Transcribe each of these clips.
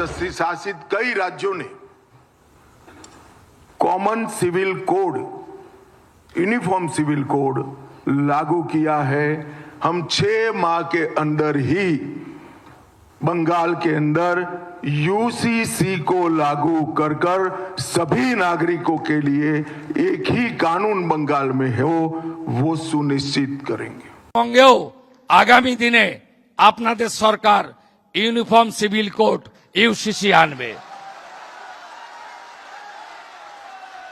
शासित कई राज्यों ने common civil code, uniform civil code लागू किया है। हम 6 माह के अंदर ही बंगाल के अंदर यूसीसी को लागू कर कर सभी नागरिकों के लिए एक ही कानून बंगाल में हो वो सुनिश्चित करेंगे। সঙ্গেও আগামী দিনে আপনাদের সরকার ইউনিফর্ম সিভিল কোড ইউসিসি আনবে।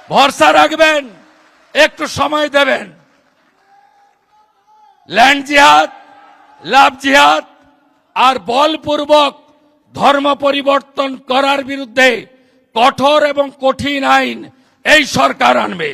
ভরসা রাখবেন, একটু সময় দেবেন। ল্যান্ড জিহাদ, লাভ জিহাদ আর বলপূর্বক ধর্ম পরিবর্তন করার বিরুদ্ধে কঠোর এবং কঠিন আইন এই সরকার আনবে।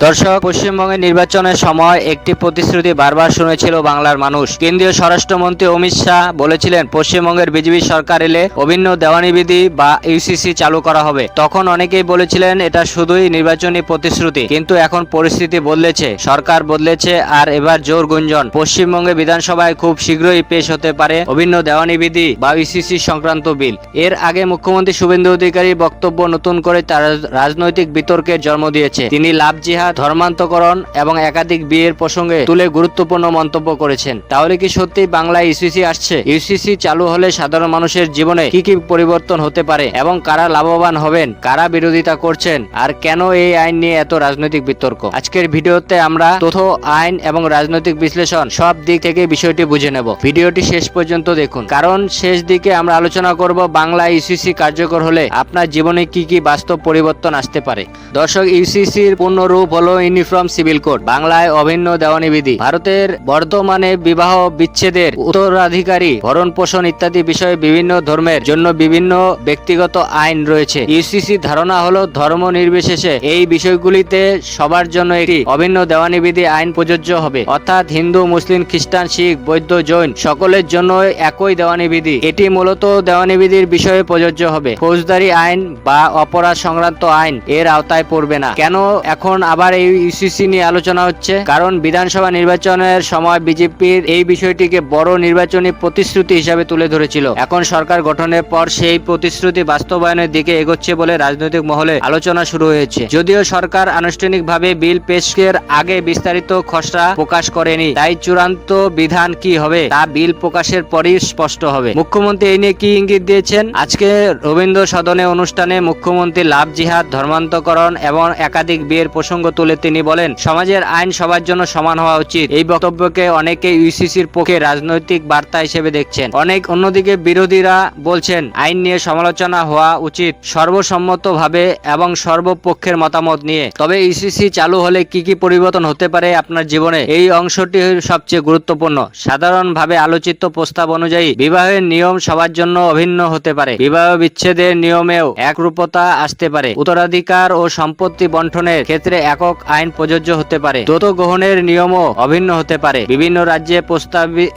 দর্শক, পশ্চিমবঙ্গের নির্বাচনের সময় একটি প্রতিশ্রুতি বারবার শুনেছিল বাংলার মানুষ। কেন্দ্রীয় স্বরাষ্ট্রমন্ত্রী অমিত শাহ বলেছিলেন পশ্চিমবঙ্গের বিজেপি সরকার এলে অভিন্ন দেওয়ানি বিধি বা ইউসিসি চালু করা হবে। তখন অনেকেই বলেছিলেন এটা শুধুই নির্বাচনী প্রতিশ্রুতি, কিন্তু এখন পরিস্থিতি বদলেছে, সরকার বদলেছে, আর এবার জোর গুঞ্জন পশ্চিমবঙ্গে বিধানসভায় খুব শীঘ্রই পেশ হতে পারে অভিন্ন দেওয়ানি বিধি বা ইউসিসি সংক্রান্ত বিল। এর আগে মুখ্যমন্ত্রী শুভেন্দু অধিকারীর বক্তব্য নতুন করে তার রাজনৈতিক বিতর্কের জন্ম দিয়েছে। তিনি লাভ জিহাদ, ধর্মান্তকরণ এবং একাধিক বিয়ের প্রসঙ্গে তুলে গুরুত্বপূর্ণ মন্তব্য করেছেন। তাহলে কি সত্যি বাংলায় ইউসিসি আসছে? ইউসিসি চালু হলে সাধারণ মানুষের জীবনে কি কি পরিবর্তন হতে পারে এবং কারা লাভবান হবেন, কারা বিরোধিতা করছেন, আর কেন এই আইন নিয়ে এত রাজনৈতিক বিতর্ক? আজকের ভিডিওতে আমরা তথ্য, আইন এবং রাজনৈতিক বিশ্লেষণ সব দিক থেকে বিষয়টি বুঝে নেব। ভিডিওটি শেষ পর্যন্ত দেখুন, কারণ শেষ দিকে আমরা আলোচনা করব বাংলায় ইউসিসি কার্যকর হলে আপনার জীবনে কি কি বাস্তব পরিবর্তন আসতে পারে। দর্শক, ইউসিসির পূর্ণরূপ হলো ইউনিফর্ম সিভিল কোড, বাংলায় অভিন্ন দেওয়ানি বিধি। ভারতের বর্তমানে বিবাহ বিচ্ছেদের, উত্তরাধিকারী, ভরণ পোষণ ইত্যাদি বিষয়ে বিভিন্ন ধর্মের জন্য বিভিন্ন ব্যক্তিগত আইন রয়েছে। ইউসিসি ধারণা হলো ধর্ম নির্বিশেষে এই বিষয়গুলিতে সবার জন্য একটি অভিন্ন দেওয়ানি বিধি আইন প্রযোজ্য হবে, অর্থাৎ হিন্দু, মুসলিম, খ্রিস্টান, শিখ, বৌদ্ধ, জৈন সকলের জন্য একই দেওয়ানি বিধি। এটি মূলত দেওয়ানি বিধির বিষয়ে প্রযোজ্য হবে, ফৌজদারি আইন বা অপরাধ সংক্রান্ত আইন এর আওতায় পড়বে না। কেন এখন আবার এই ইউসিসি নিয়ে আলোচনা হচ্ছে? কারণ বিধানসভা নির্বাচনের সময় বিজেপির এই বিষয়টিকে বড় নির্বাচনী প্রতিশ্রুতি হিসাবে তুলে ধরেছিল। এখন সরকার গঠনের পর সেই প্রতিশ্রুতি বাস্তবায়নের দিকে এগোচ্ছে বলে রাজনৈতিক মহলে আলোচনা শুরু হয়েছে। যদিও সরকার আনুষ্ঠানিকভাবে বিল পেশের আগে বিস্তারিত খসড়া প্রকাশ করেনি, তাই চূড়ান্ত বিধান কি হবে তা বিল প্রকাশের পরই স্পষ্ট হবে। মুখ্যমন্ত্রী এই নিয়ে কি ইঙ্গিত দিয়েছেন? আজকে রবীন্দ্র সদনে অনুষ্ঠানে মুখ্যমন্ত্রী লাভ জিহাদ, ধর্মান্তকরণ এবং একাধিক বিয়ের প্রসঙ্গ তুলে তিনি বলেন সমাজের আইন সবার জন্য সমান হওয়া উচিত। এই বক্তব্যকে অনেকে ইউসিসির পক্ষে রাজনৈতিক বার্তা হিসেবে দেখছেন। অন্যদিকে বিরোধীরা বলছেন আইন নিয়ে সমালোচনা হওয়া উচিত সর্বসম্মতভাবে এবং সর্বপক্ষের মতামত নিয়ে। তবে ইউসিসি চালু হলে কি কি পরিবর্তন হতে পারে আপনার জীবনে, এই অংশটি সবচেয়ে গুরুত্বপূর্ণ। সাধারণভাবে আলোচিত প্রস্তাব অনুযায়ী বিবাহের নিয়ম সবার জন্য অভিন্ন হতে পারে, বিবাহ বিচ্ছেদের নিয়মেও একরূপতা আসতে পারে, উত্তরাধিকার ও সম্পত্তি বন্টনের ক্ষেত্রে একক আইন প্রযোজ্য হতে পারে, দত্তক গ্রহণের নিয়মও অভিন্ন হতে পারে। বিভিন্ন রাজ্যে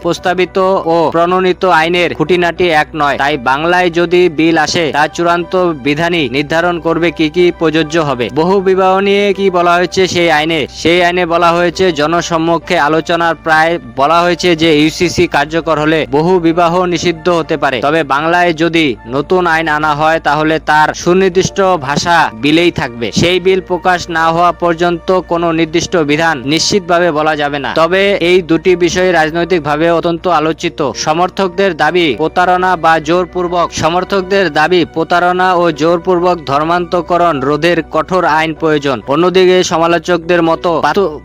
প্রস্তাবিত ও প্রণীত আইনের খুঁটিনাটি এক নয়, তাই বাংলায় যদি বিল আসে তার চূড়ান্ত বিধানই নির্ধারণ করবে কি কি প্রযোজ্য হবে। বহু বিবাহ নিয়ে কি বলা হয়েছে সেই আইনে বলা হয়েছে জনসম্মুখে আলোচনার প্রায় বলা হয়েছে যে ইউসিসি কার্যকর হলে বহু বিবাহ নিষিদ্ধ হতে পারে। তবে বাংলায় যদি নতুন আইন আনা হয় তাহলে তার সুনির্দিষ্ট ভাষা বিলেই থাকবে। সেই বিল প্রকাশ না হওয়া পর্যন্ত কোনো নির্দিষ্ট বিধান নিশ্চিতভাবে বলা যাবে না। তবে এই দুটি বিষয় রাজনৈতিকভাবে অত্যন্ত আলোচিত। সমর্থকদের দাবি প্রতারণা ও জোরপূর্বক ধর্মান্তকরণ রোধের কঠোর আইন প্রয়োজন। অন্যদিকে সমালোচকদের মতো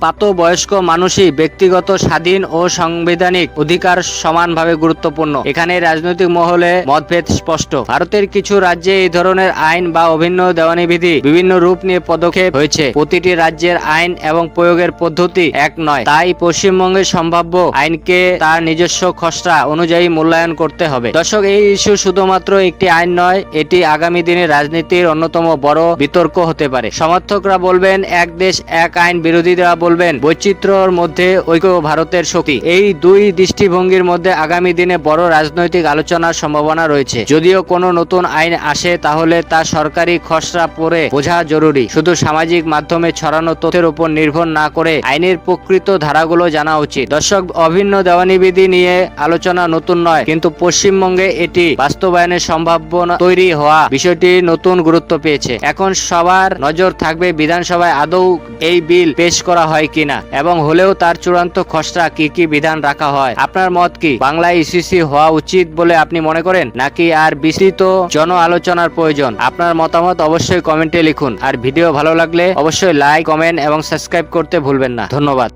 প্রাপ্তবয়স্ক মানুষই ব্যক্তিগত স্বাধীন ও সাংবিধানিক অধিকার সমানভাবে গুরুত্বপূর্ণ। এখানে রাজনৈতিক মহলে মতভেদ স্পষ্ট। ভারতের কিছু রাজ্যে এই ধরনের আইন বা অভিন্ন দেওয়ানি বিধি বিভিন্ন রূপ নিয়ে পদক্ষেপ হয়েছে। প্রতিটি রাজ্যের আইন এবং প্রয়োগের পদ্ধতি এক নয়, তাই পশ্চিমবঙ্গের সম্ভাব্য আইনকে তার নিজস্ব খসড়া অনুযায়ী মূল্যায়ন করতে হবে। দর্শক, এই ইস্যু শুধুমাত্র একটি আইন নয়, এটি আগামী দিনে রাজনীতির অন্যতম বড় বিতর্ক হতে পারে। সমর্থকরা বলবেন এক দেশ এক আইন, বিরোধীরা বলবেন বৈচিত্র্যের মধ্যে ঐক্য ভারতের শক্তি। এই দুই দৃষ্টিভঙ্গির মধ্যে আগামী দিনে বড় রাজনৈতিক আলোচনার সম্ভাবনা রয়েছে। যদিও কোনো নতুন আইন আসে তাহলে তা সরকারি খসড়া পড়ে বোঝা জরুরি। শুধু সামাজিক মাধ্যমে ছড়ানো তথ্যের উপর নির্ভর না করে আইনের প্রকৃত ধারাগুলো জানা উচিত। দর্শক, অভিন্ন দেওয়ানি বিধি নিয়ে আলোচনা নতুন নয়, কিন্তু পশ্চিমবঙ্গে এটি বাস্তবায়নের সম্ভাবনা তৈরি হওয়া বিষয়টি নতুন গুরুত্ব পেয়েছে। এখন সবার নজর থাকবে বিধানসভায় আদৌ এই বিল পেশ করা হয় কিনা এবং হলেও তার চূড়ান্ত খসড়া কি কি বিধান রাখা হয়। আপনার মত কি? বাংলায় ইউসিসি হওয়া উচিত বলে আপনি মনে করেন, নাকি আর বিস্তৃত জন আলোচনার প্রয়োজন? আপনার মতামত অবশ্যই কমেন্টে লিখুন। আর ভিডিও ভালো লাগলে অবশ্যই লাইক, কমেন্ট এবং সাবস্ক্রাইব করতে ভুলবেন না। ধন্যবাদ।